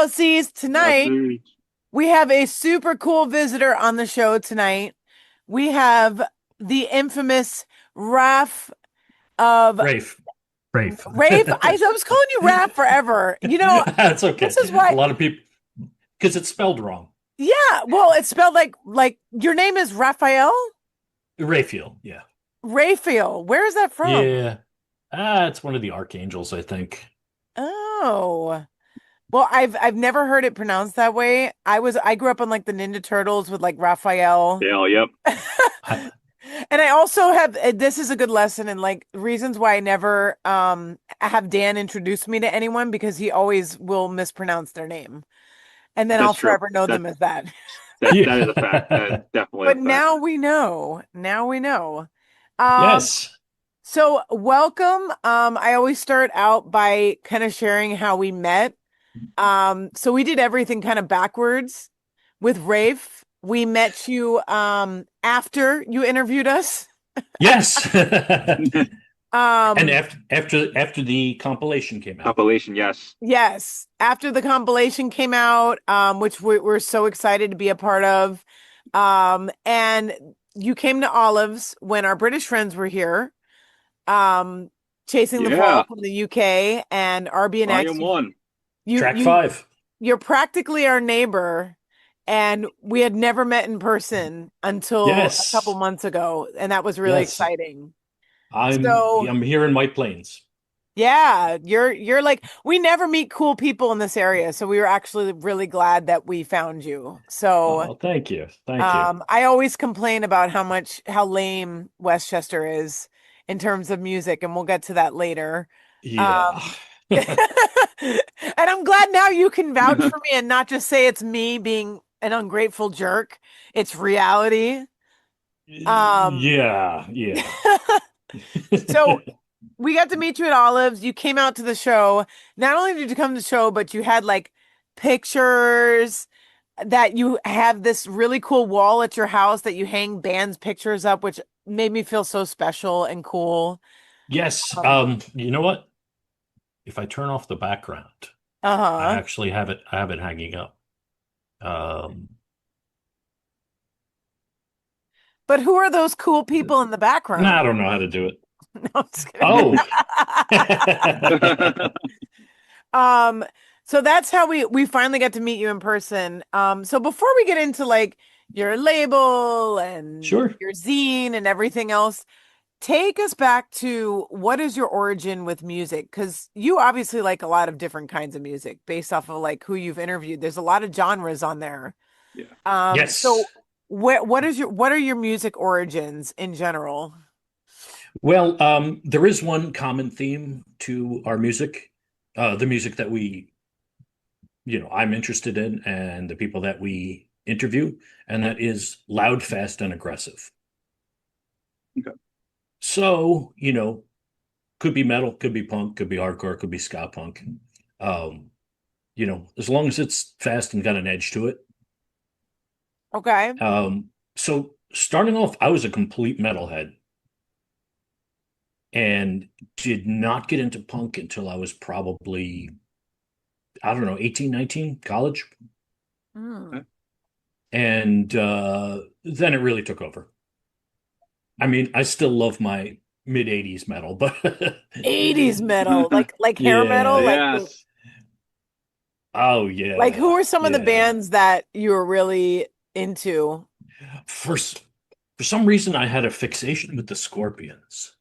Aussies, tonight we have a super cool visitor on the show tonight. We have the infamous Raph of Rafe. Rafe. Rafe. I was calling you Raph forever. That's This okay. is A why. lot of people, because it's spelled wrong. Yeah, well, it's spelled like your name is Raphael Raphael, yeah. Raphael. Where is that from? Yeah. It's one of the archangels, I think. Oh. Well, I've never heard it pronounced that way. I grew up on like the Ninja Turtles with like Raphael. Yeah, yep. I, And I also have this is a good lesson in like reasons why I never have Dan introduce me to anyone because he always will mispronounce their name. And then I'll That's true. forever know That them as that. that is a fact. That is yeah. definitely a But fact. now we know. Now we know. Um Yes. so welcome. I always start out by kind of sharing how we met. So we did everything kind of backwards with Rafe. We met you after you interviewed us. Yes. And Um, after the compilation came out. Compilation, yes. yes, after the compilation came out, which we're so excited to be a part of. And you came to Olives when our British friends were here, um, chasing the fall Yeah. from the UK and RB&X. Volume one. You Track you 5. you're practically our neighbor, and we had never met in person until a couple Yes. months ago, and that was really Yes. exciting. I'm So I'm here in White Plains. yeah, you're like we never meet cool people in this area, so we were actually really glad that we found you. So Oh, thank you. Thank you. I always complain about how lame Westchester is in terms of music, and we'll get to that later. Yeah. Um, and I'm glad now you can vouch for me and not just say it's me being an ungrateful jerk. It's reality. Um, Yeah, yeah. so we got to meet you at Olives. You came out to the show. Not only did you come to the show, but you had like pictures that you have this really cool wall at your house that you hang bands' pictures up, which made me feel so special and cool. Yes, Um, you know what? If I turn off the background, I uh-huh. actually have it hanging up. Um, But who are those cool people in the nah, I background? don't know how to do it. No, I'm just kidding. Oh. Um, so that's how we finally got to meet you in person. So before we get into like your label and Sure. your zine and everything else, take us back to what is your origin with music? Because you obviously like a lot of different kinds of music based off of like who you've interviewed. There's a lot of genres on there. Yeah. So Yes. what are your music origins in general? Well, there is one common theme to our music, the music that I'm interested in, and the people that we interview, and that is loud, fast, and aggressive. Okay. So, could be metal, could be punk, could be hardcore, could be ska punk. Um, as long as it's fast and got an edge to it. Okay. So starting off, I was a complete metalhead and did not get into punk until I was probably, I don't know, 18, 19, college. Hmm. Okay. And then it really took over. I mean, I still love my mid 80s metal, but 80s metal, like hair yeah. metal, Yes. Oh like who yeah. are some of the Yeah. bands that you were really into? For for some reason I had a fixation with the Scorpions.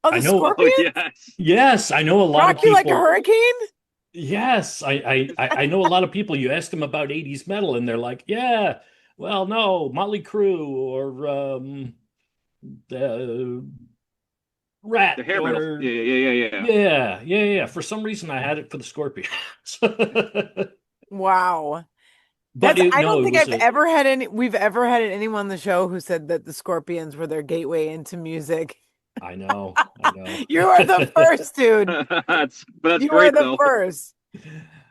Oh, I the know, Oh Scorpions? yes. yes, I know a lot of Rock You Like a people. Hurricane? Yes, I know a lot of people. You ask them about 80s metal and they're like, yeah, well, no, Motley Crue or uh, Rat The hair metal. or Yeah, yeah, yeah, yeah. yeah. For some reason I had it for the Scorpions. Wow. But I don't it think was we've ever had anyone on the show who said that the Scorpions were their gateway into music. I know. You are the first, dude. That's You are great the though. first.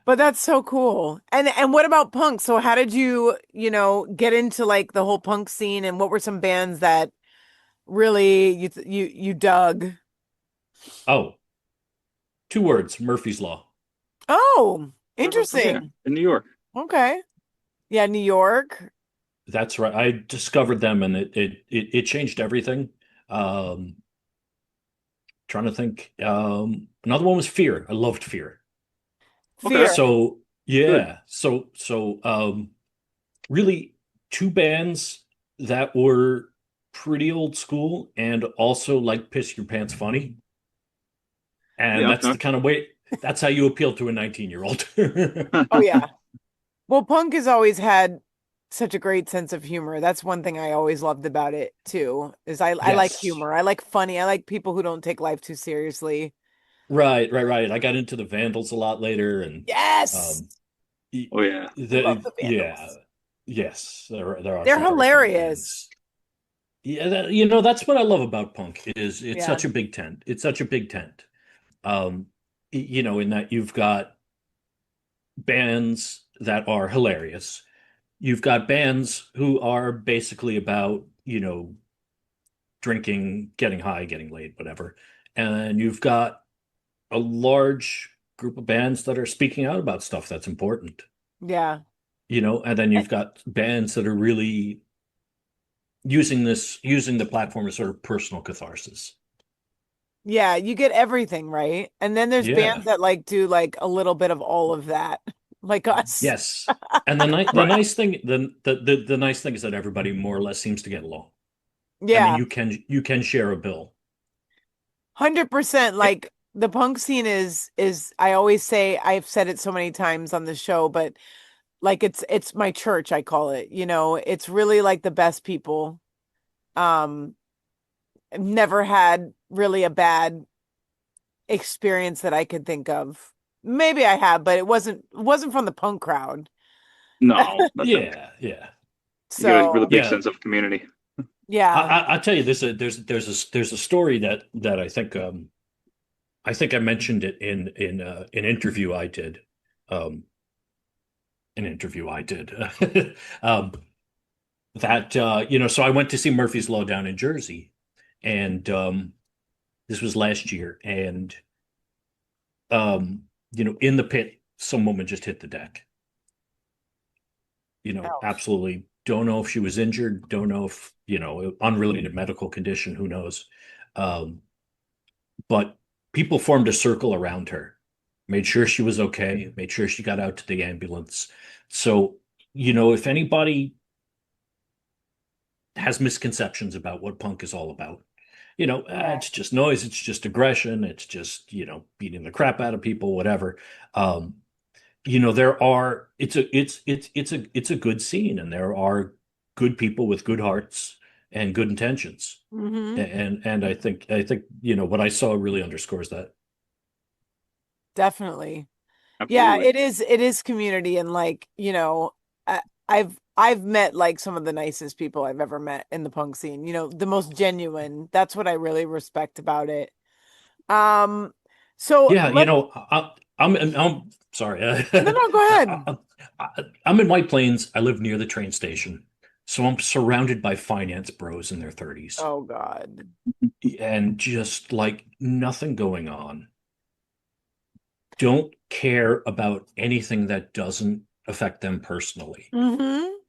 But that's so cool. And what about punk? So how did get into like the whole punk scene and what were some bands that really you dug? Oh, two words, Murphy's Law. Oh. Yeah, Interesting. in New York. Okay. Yeah, New York. That's right. I discovered them, and it changed everything. Um, Trying to think. Another one was Fear. I loved Fear. Okay, Fear. So good. yeah, really two bands that were pretty old school and also like piss your pants funny. And Yeah, that's okay. the kind of way, that's how you appeal to a 19-year-old. Oh yeah. Well, punk has always had such a great sense of humor. That's one thing I always loved about it too, is I like Yes. humor. I like funny. I like people who don't take life too seriously. Right. I got into the Vandals a lot later, and Yes. um y- Oh yeah. I love the yeah, Vandals. yes, there are They're some very funny hilarious. bands. Yeah, that's what I love about punk is it's Yeah. such a big tent. It's such a big tent. Um, in that you've got bands that are hilarious. You've got bands who are basically about, drinking, getting high, getting laid, whatever. And you've got a large group of bands that are speaking out about stuff that's important, Yeah. and then Eh, you've got bands that are really using the platform as sort of personal catharsis. Yeah, you get everything, right? And then there's Yeah. bands that like do like a little bit of all of that, like us. Yes. And the Right. nice thing the nice thing is that everybody more or less seems to get along. I mean, Yeah. you can share a bill. 100%. It, Like the punk scene is I always say I've said it so many times on the show, but like it's my church, I call it. It's really like the best people. Um I've never had really a bad experience that I could think of. Maybe I have, but it wasn't from the punk crowd. No, that's a, yeah. you get a really So, big Yeah. sense of community. yeah. I tell you, there's a story that I think I mentioned it in an interview I did. Um, an interview I did. um, that so I went to see Murphy's Law down in Jersey, and this was last year, and in the pit, some woman just hit the deck. Ouch. Absolutely don't know if she was injured, don't know if, unrelated medical condition, who knows. Um, but people formed a circle around her, made sure she was okay, made sure she got out to the ambulance. So, if anybody has misconceptions about what punk is all about, Yeah. it's just noise, it's just aggression, it's just, beating the crap out of people, whatever. Um, there are it's a good scene, and there are good people with good hearts and good intentions. Hmm. And I think what I saw really underscores that. Definitely. Yeah, Absolutely. it is community and like, I've met like some of the nicest people I've ever met in the punk scene, the most genuine. That's what I really respect about it. Um, so Yeah, let I'm sorry. no, no, go ahead. I'm in White Plains. I live near the train station, so I'm surrounded by finance bros in their 30s, Oh God. and just like nothing going on. Don't care about anything that doesn't affect them personally. Hmm.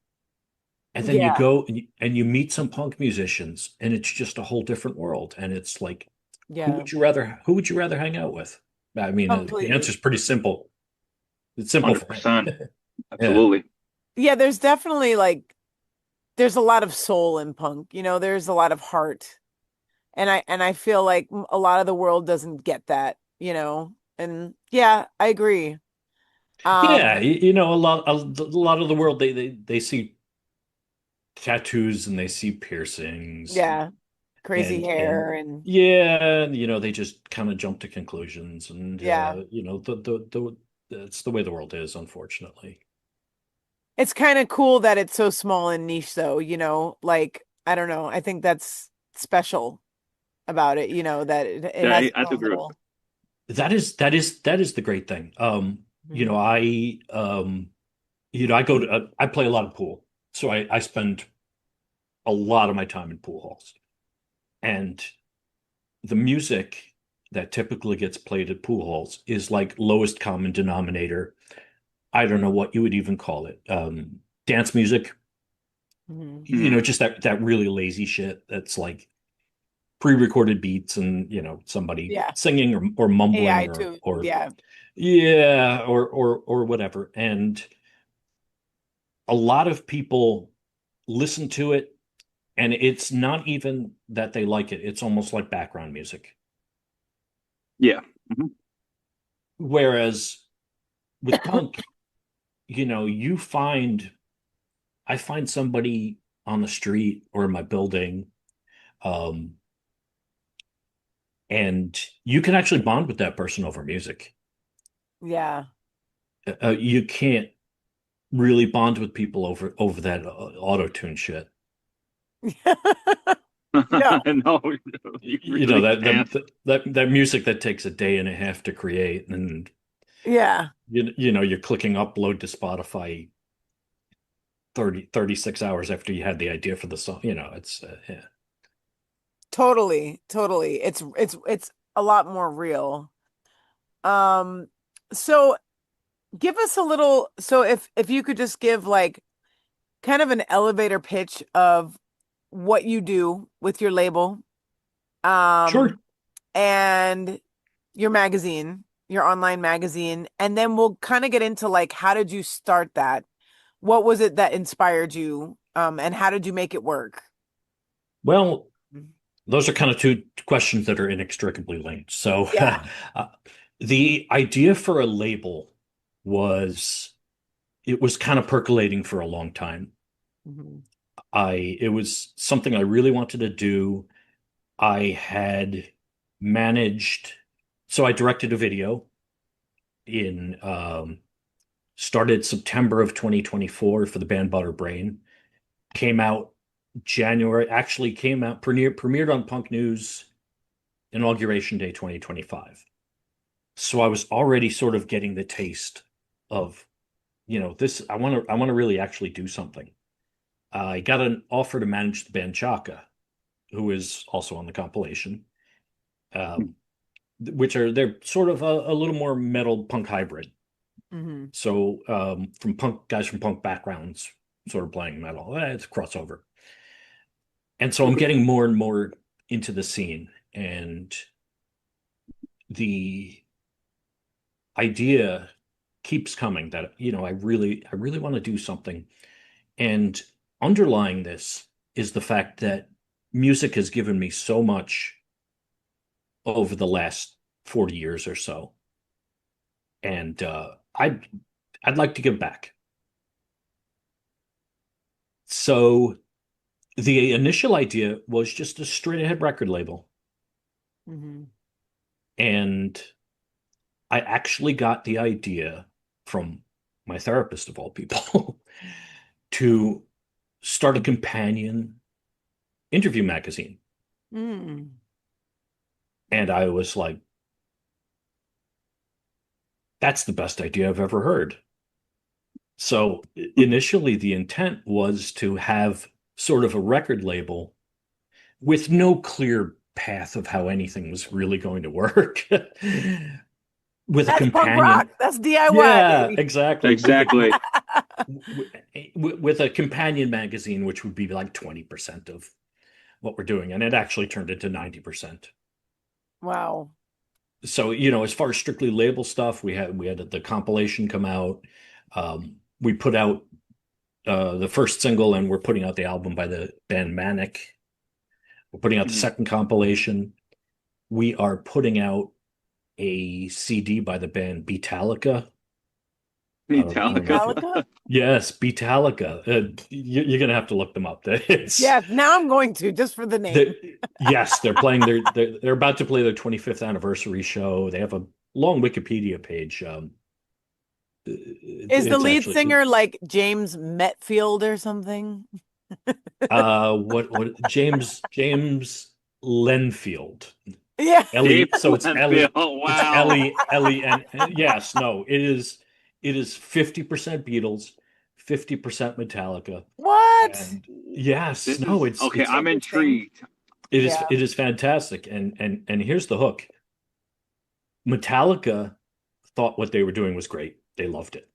And then you Yeah, go and you meet some punk musicians, and it's just a whole different world. And it's like, who yeah, would you rather who would you rather hang out with? I mean, the answer completely. is pretty simple. It's simple for me. 100%. Yeah. Absolutely. Yeah, there's definitely like there's a lot of soul in punk, there's a lot of heart. And I feel like a lot of the world doesn't get that. And yeah, I agree. Yeah, Um, a lot of the world they see tattoos and they see piercings yeah, crazy and hair and yeah, and they just kind of jump to conclusions, and yeah. that's the way the world is, unfortunately. It's kind of cool that it's so small and niche though, like I don't know. I think that's special about it, that it Yeah, has I its have to own agree with little. That is the great thing. Mhm. I play a lot of pool, so I spend a lot of my time in pool halls, and the music that typically gets played at pool halls is like lowest common denominator. I don't know what you would even call it. Dance music, Mhm. just that really lazy shit that's like pre-recorded beats and, somebody Yeah. singing or mumbling AI too. or Yeah. yeah, or whatever. And a lot of people listen to it, and it's not even that they like it. It's almost like background music. Yeah. Mhm. Whereas with punk, you find I find somebody on the street or in my building, um, and you can actually bond with that person over music. Yeah. You can't really bond with people over that auto tune shit. No. No, you You know really that can't. that music that takes a day and a half to create, and Yeah. you're clicking upload to Spotify 36 hours after you had the idea for the song. It's yeah. Totally. Totally. It's a lot more real. Um, so give us a little, so if you could just give like kind of an elevator pitch of what you do with your label, Sure. um, and your magazine, your online magazine, and then we'll kind of get into like how did you start that? What was it that inspired you? And how did you make it work? Well, those are kind of two questions that are inextricably linked. So, Yeah. uh, the idea for a label was it was kind of percolating for a long time. Mhm. It was something I really wanted to do. I had managed, so I directed a video in started September of 2024 for the band Butter Brain. Came out January, actually came out premiered on Punk News Inauguration Day 2025. So I was already sort of getting the taste of, this. I want to really actually do something. I got an offer to manage the band Chaka, who is also on the compilation, um, they're sort of a little more metal punk hybrid. Mhm. So from punk guys from punk backgrounds, sort of playing metal, it's a crossover. And so I'm getting more and more into the scene, and the idea keeps coming that I really want to do something. And underlying this is the fact that music has given me so much over the last 40 years or so, and I'd like to give back. So the initial idea was just a straight ahead record label, Mhm. and I actually got the idea from my therapist of all people to start a companion interview magazine. Mm. And I was like, that's the best idea I've ever heard. So initially, the intent was to have sort of a record label with no clear path of how anything was really going to work. With a That's punk rock. companion. That's DIY, Yeah, baby. exactly. Exactly. With a companion magazine, which would be like 20% of what we're doing. And it actually turned into 90%. Wow. So, as far as strictly label stuff, we had the compilation come out. We put out the first single, and we're putting out the album by the band Manic. We're putting out the Mhm. second compilation. We are putting out a CD by the band Beatallica. I don't know if you. Metallica? Yes, Beatallica. You're gonna have to look them up. It's Yes, now I'm going to just for the name. yes, they're playing. They're about to play their 25th anniversary show. They have a long Wikipedia page. Is the It's lead actually singer like James Hetfield or something? what James Lenfield. Yeah. Ellie. James So it's Hetfield. Ellie. Oh, It's wow. Ellie, and yes, no, it is 50% Beatles, 50% Metallica. What? And yes, This no, is it's okay. That's it's I'm interesting. intrigued. it is Yeah. it is fantastic. And here's the hook. Metallica thought what they were doing was great. They loved it.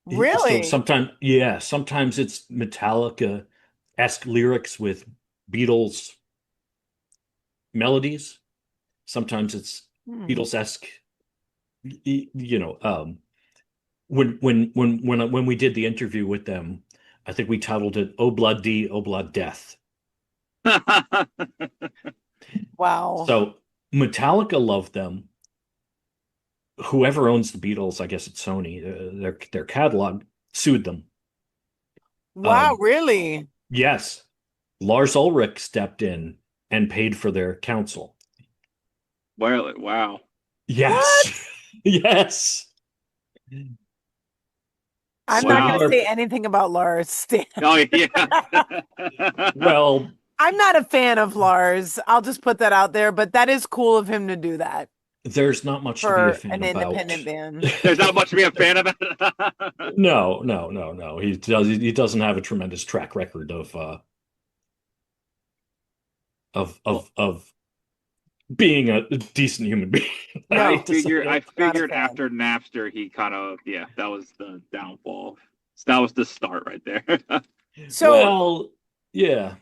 So Really? sometimes it's Metallica-esque lyrics with Beatles melodies. Sometimes it's Hmm. Beatles-esque, you know, when we did the interview with them, I think we titled it "Oh Blood D, Oh Blood Death." Wow. So Metallica loved them. Whoever owns the Beatles, I guess it's Sony, their catalog sued them. Wow, Um, really? yes, Lars Ulrich stepped in and paid for their counsel. Well, wow. What? Yes, yes. I'm So not we going Wow. to are say anything about Lars. Oh yeah. well. I'm not a fan of Lars. I'll just put that out there, but that is cool of him to do that There's not much to be a for fan an about. independent band. There's not much to be a fan of it. No, no, no, no. He doesn't have a tremendous track record Well, of being a decent human being. I no, hate to say I it. not a figured fan. after Napster he kind of yeah, that was the downfall. That was the start right there. So, Well, yeah.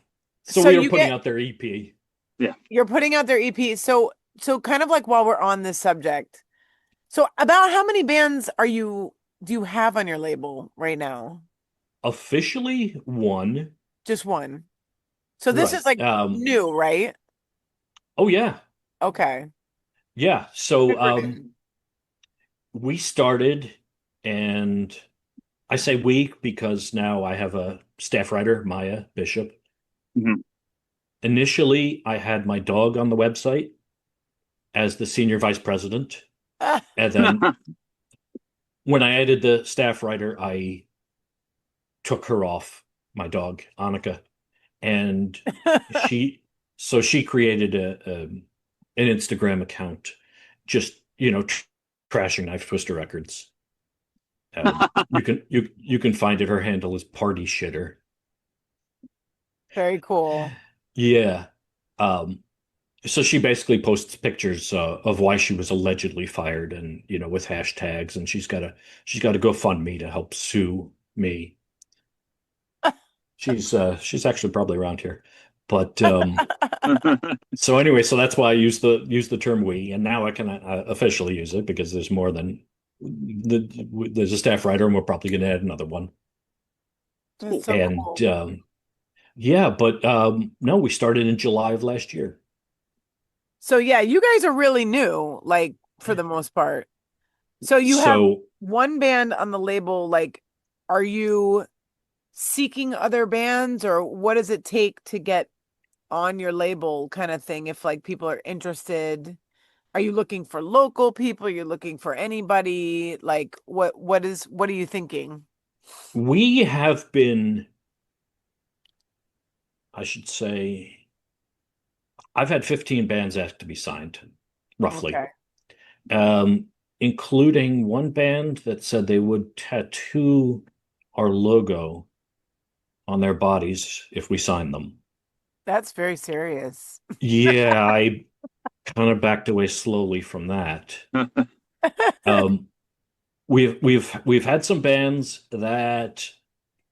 So so we are you putting get out their EP. Yeah. you're putting out their EP. So kind of like while we're on this subject. So about how many bands do you have on your label right now? Officially one. Just one. So this is Right. like new, right? Oh yeah. Okay. Yeah. So Super new. we started, and I say we because now I have a staff writer, Maya Bishop. Mhm. Initially, I had my dog on the website as the senior vice president. Ah. And then when I added the staff writer, I took her off, my dog, Annika. And she, so she created an Instagram account, just, trashing Knife Twister records. You can find it. Her handle is Party Shitter. Very cool. Yeah. Um, so she basically posts pictures of why she was allegedly fired, and with hashtags, and she's got a GoFundMe to help sue me. She's actually probably around here, but so anyway, so that's why I use the term we, and now I can officially use it because there's more than there's a staff writer, and we're probably going to add another one. That's so And cool. yeah, but no, we started in July of last year. So yeah, you guys are really new, like for the most part. So you have So one band on the label, like, are you seeking other bands or what does it take to get on your label kind of thing if like people are interested? Are you looking for local people? Are you looking for anybody? Like what are you thinking? we have been, I should say, I've had 15 bands asked to be signed, roughly, Okay. um, including one band that said they would tattoo our logo on their bodies if we signed them. That's very serious. Yeah, I kind of backed away slowly from that. Um, we've had some bands that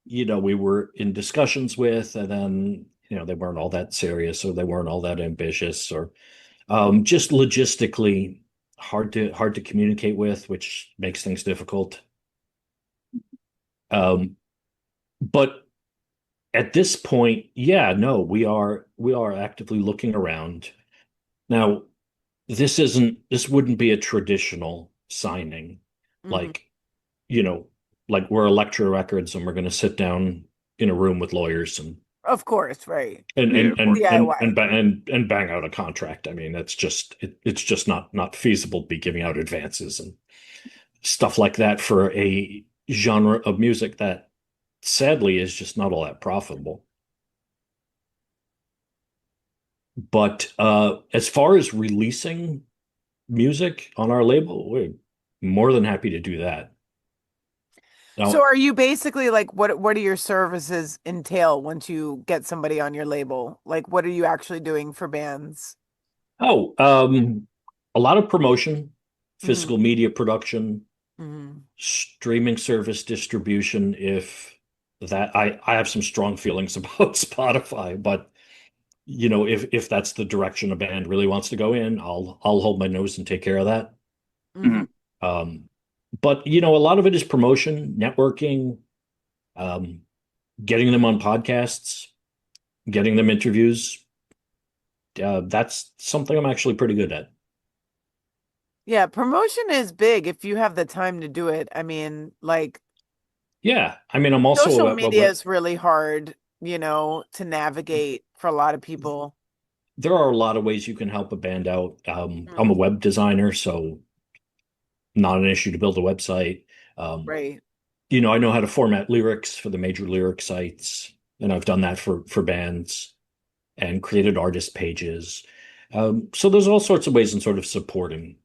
we were in discussions with, and then they weren't all that serious, or they weren't all that ambitious, or just logistically hard to communicate with, which makes things difficult. Um, but at this point, yeah, no, we are actively looking around. Now, this wouldn't be a traditional signing, Mhm. like, you know, like we're Electra Records and we're going to sit down in a room with lawyers and Of course, right. and Yeah, and of course. and and DIY. and bang out a contract. I mean, it's just not feasible to be giving out advances and stuff like that for a genre of music that sadly is just not all that profitable. But as far as releasing music on our label, we're more than happy to do that. So Now, are you basically like what do your services entail once you get somebody on your label? Like what are you actually doing for bands? oh, a lot of promotion, physical Hmm. media production, Hmm. Streaming service distribution, if that I have some strong feelings about Spotify, but if that's the direction a band really wants to go in, I'll hold my nose and take care of that. Hmm. Mhm. Um, but a lot of it is promotion, networking, um, getting them on podcasts, getting them interviews. That's something I'm actually pretty good at. Yeah, promotion is big if you have the time to do it. I mean, like Yeah, I mean, I'm also social media is really hard, to navigate for a lot of people. there are a lot of ways you can help a band out. I'm a Mm, web designer, so not an issue to build a website. Um, right, I know how to format lyrics for the major lyric sites, and I've done that for bands and created artist pages. So there's all sorts of ways in sort of supporting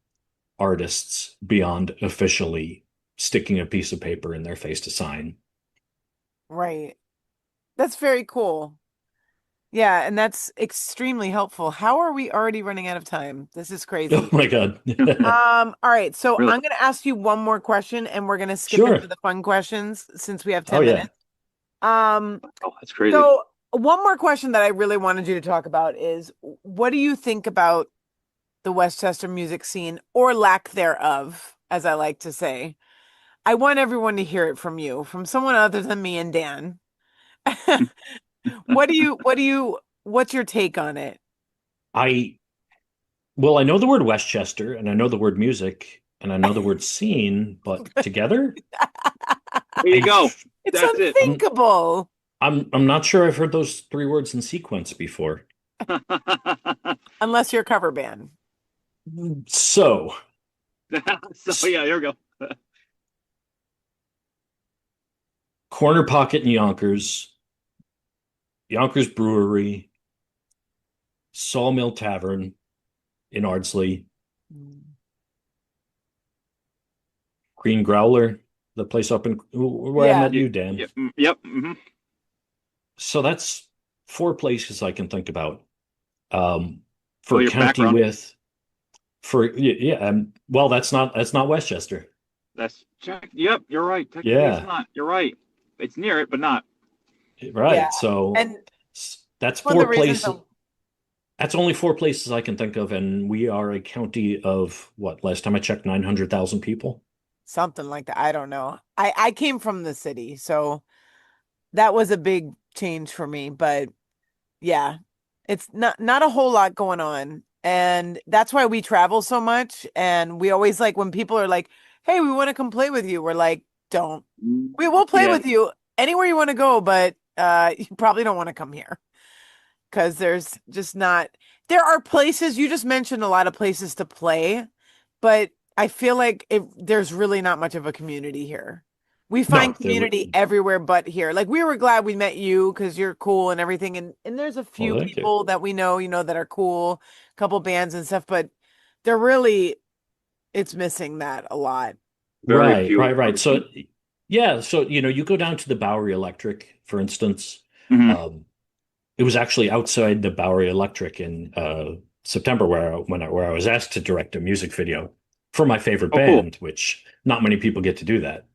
artists beyond officially sticking a piece of paper in their face to sign. right. That's very cool. Yeah, and that's extremely helpful. How are we already running out of time? This is Oh crazy. my God. All right, so Really? I'm going to ask you one more question and we're going to skip Sure. into the fun questions since we have Oh 10 yeah. minutes. Um, Oh, that's crazy. so one more question that I really wanted you to talk about is what do you think about the Westchester music scene or lack thereof, as I like to say? I want everyone to hear it from you, from someone other than me and Dan. What's your take on it? I Well, I know the word Westchester and I know the word music and I know the word scene, but together, There you I go. It's That's it. I'm unthinkable I'm not sure I've heard those three words in sequence before. unless you're a cover band. So, So yeah, here we go. Corner Pocket in Yonkers Brewery, Sawmill Tavern in Ardsley, Mm. Green Growler, the place up in where I Yeah. met Yep. you, Dan. Yep. Hmm. So that's four places I can think about. Um, Oh, for your county background. width, yeah, well, that's not Westchester. That's check. Yep, you're right. Technically, it's Yeah, not. You're right. It's near it, but not. Yeah. right. So And that's one of the four reasons places. That's only four places I can think of, and we are a county of what? Last time I checked, 900,000 people. something like that. I don't know. I came from the city, so that was a big change for me, but yeah, it's not a whole lot going on. And that's why we travel so much. And we always like when people are like, "Hey, we want to come play with you." We're like, "Don't. Mm. We will play Yeah, with you anywhere you want to go, but you probably don't want to come here because there's just not there are places you just mentioned a lot of places to play, but I feel like there's really not much of a community here. We find No, community everywhere but here. Like we were glad we met you because you're cool and everything, and there's a well, few thank you. people that we know, that are cool, a couple bands and stuff, but they're really it's missing that a lot. very Right, few right, right. far So, between. yeah, so you go down to the Bowery Electric, for instance. Hmm. Um, it was actually outside the Bowery Electric in September where I was asked to direct a music video for my favorite Oh, cool. band, which not many people get to do that.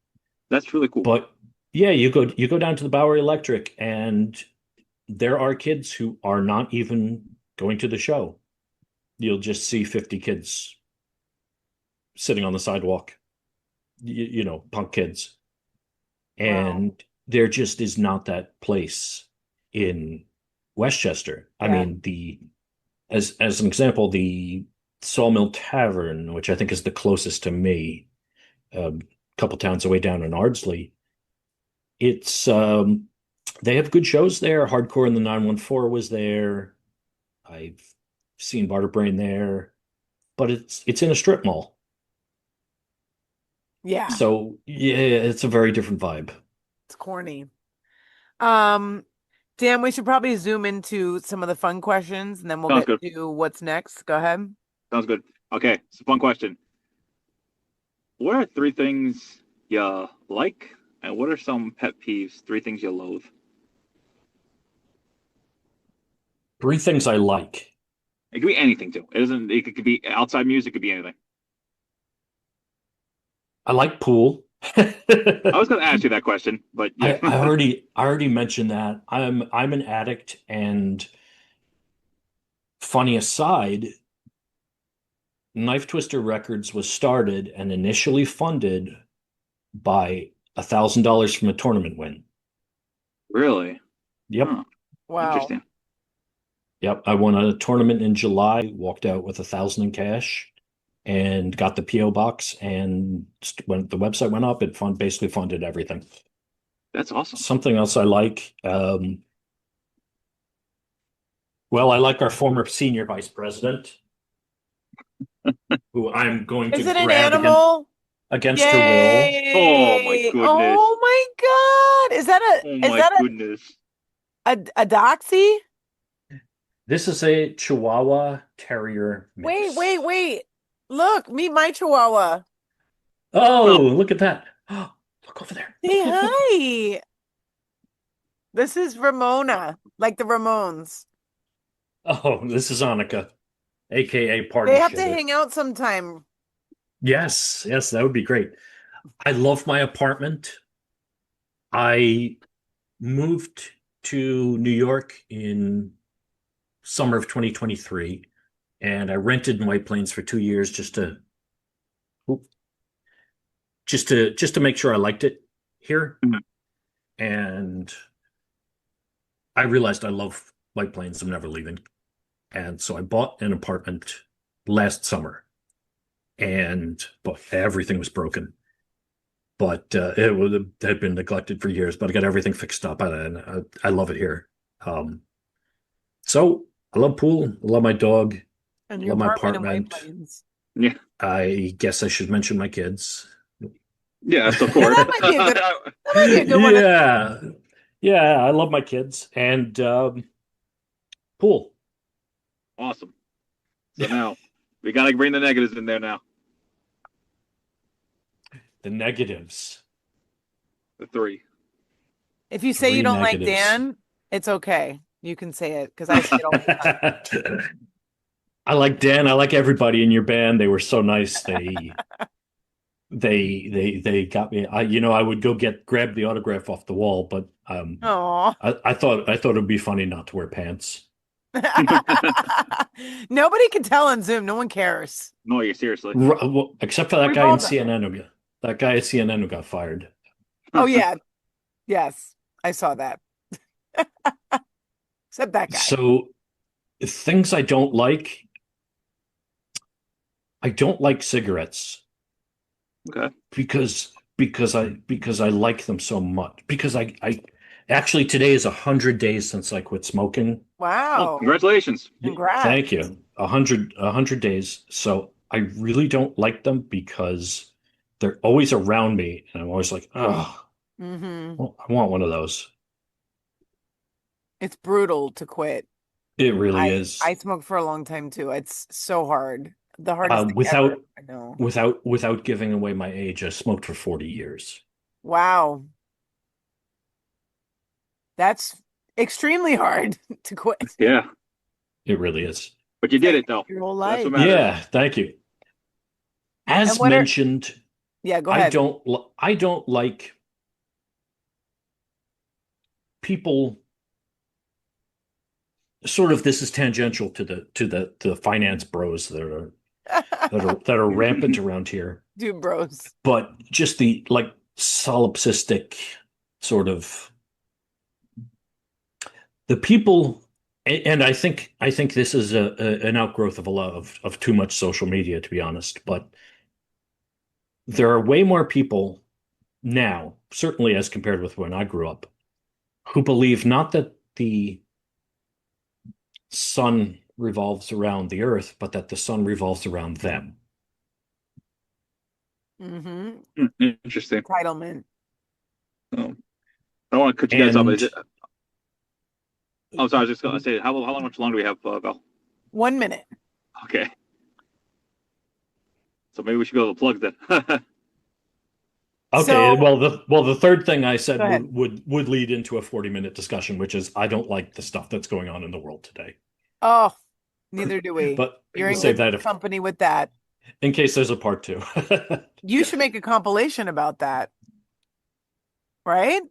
That's really cool. But yeah, you go down to the Bowery Electric, and there are kids who are not even going to the show. You'll just see 50 kids sitting on the sidewalk, punk kids. Wow. And there just is not that place in Westchester. I Yeah. mean, as an example, the Sawmill Tavern, which I think is the closest to me, a couple towns away down in Ardsley, it's they have good shows there. Hardcore in the 914 was there. I've seen Barter Brain there, but it's in a strip mall. Yeah. So yeah, it's a very different vibe. It's corny. Um, Dan, we should probably zoom into some of the fun questions and then we'll Sounds get good. to what's next. Go ahead. Sounds good. Okay, it's a fun question. What are three things you like, and what are some pet peeves? Three things you loathe. Three things I like. It could be anything too. It doesn't. It could be outside music. It could be anything. I like pool. I was going to ask you that question, but yeah. I already mentioned that. I'm an addict, and funny aside, Knife Twister Records was started and initially funded by $1,000 from a tournament win. Really? Yep. Huh. Wow. Interesting. Yep. I won a tournament in July, walked out with 1,000 in cash, and got the PO box. And when the website went up, it basically funded everything. That's awesome. Something else I like. Well, I like our former senior vice president, who I'm going to Is it an grab animal? against her will. Oh my Yay! goodness. Oh my God! Is that Oh a is my that goodness. a doxy? This is a Chihuahua Terrier Wait, mix. wait, wait. Look, meet my chihuahua. Oh, Oh, look at that. Look over there. Say Look, look, look. hi. This is Ramona, like the Ramones. Oh, this is Annika, aka They Party have to Shitter. hang out sometime. Yes, yes, that would be great. I love my apartment. I moved to New York in summer of 2023, and I rented in White Plains for 2 years just to make sure I liked it here. mhm. And I realized I love White Plains. I'm never leaving. And so I bought an apartment last summer, but everything was broken. But had been neglected for years. But I got everything fixed up, and I love it here. Um, so I love pool. I love my dog. And I your love my apartment in White apartment. Plains. Yeah. I guess I should mention my kids. Yes, of Yeah, course. that might be a good one. Yeah, yeah. I love my kids and pool. Awesome. So now we got to bring the negatives in there now. The negatives. The three. If you say you Three don't like negatives. Dan, it's okay. You can say it because I say it all the I like Dan. I like everybody in your band. They were so nice. They got me. I would go grab the autograph off the wall, but time. I thought it'd be funny not to wear pants. Nobody can tell on Zoom. No one cares. No, you seriously. Well, except for that We've guy all in done it. CNN who got fired. Oh yeah. Yes. I saw that. Except that guy. So things I don't like. I don't like cigarettes Okay. because I like them so much. Because I actually today is 100 days since I quit smoking. Oh, Wow. congratulations. Congrats. Thank you. A hundred days. So I really don't like them because they're always around me, and I'm always like, oh, Hmm. I want one of those. It's brutal to quit. It really I is. smoked for a long time too. It's so hard. The hardest Uh, thing ever. without I know. without giving away my age, I smoked for 40 years. Wow. That's extremely hard to quit. Yeah. It really is. But you It's did like it though. your whole That's what life. matters. Yeah, thank you. And As what are, mentioned, yeah, go I ahead. don't I don't like people sort of. This is tangential to the finance bros that are rampant around here, Dude, bros. but just the like solipsistic sort of the people. And I think this is an outgrowth of a lot of too much social media, to be honest. But there are way more people now, certainly as compared with when I grew up, who believe not that the sun revolves around the earth, but that the sun revolves around them. Mm-hmm. Interesting. Entitlement. Um, I don't want to cut you guys off. And I'm sorry. I was just going to say, how much longer do we have, Val? 1 minute. Okay. So maybe we should go to the plugs then. okay, So well, the third thing I go said ahead. would lead into a 40-minute discussion, which is I don't like the stuff that's going on in the world today. Oh, neither do we. But You're we'll in save good that if company with that. in case there's a part two. You Yes. should make a compilation about that, right?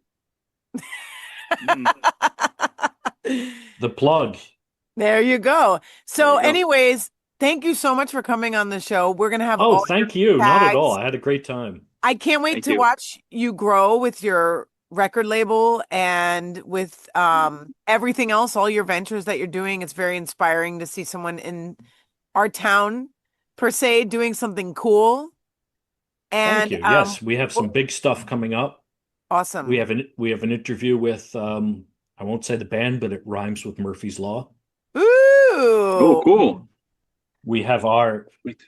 Mm, The plug. There you go. there So, you go. anyways, thank you so much for coming on the show. We're gonna have Oh, all your thank you. Not at all. tags. I had a great time. I can't wait Thank to you. watch you grow with your record label and with everything else, all your ventures that you're doing. It's very inspiring to see someone in our town, per se, doing something cool. Thank And you. Yes, we have some well, big stuff coming up. awesome. We have an interview with I won't say the band, but it rhymes with Murphy's Law. Oh, Ooh, cool. We have our Sweet.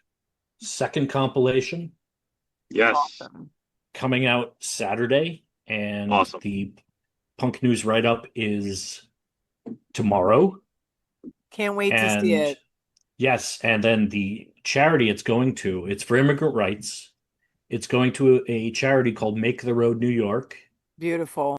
second compilation Yes. awesome. coming out Saturday, and Awesome. the Punk News write-up is tomorrow. Can't wait to see And it. yes, and then the charity it's going to, it's for immigrant rights. It's going to a charity called Make the Road New York. Beautiful.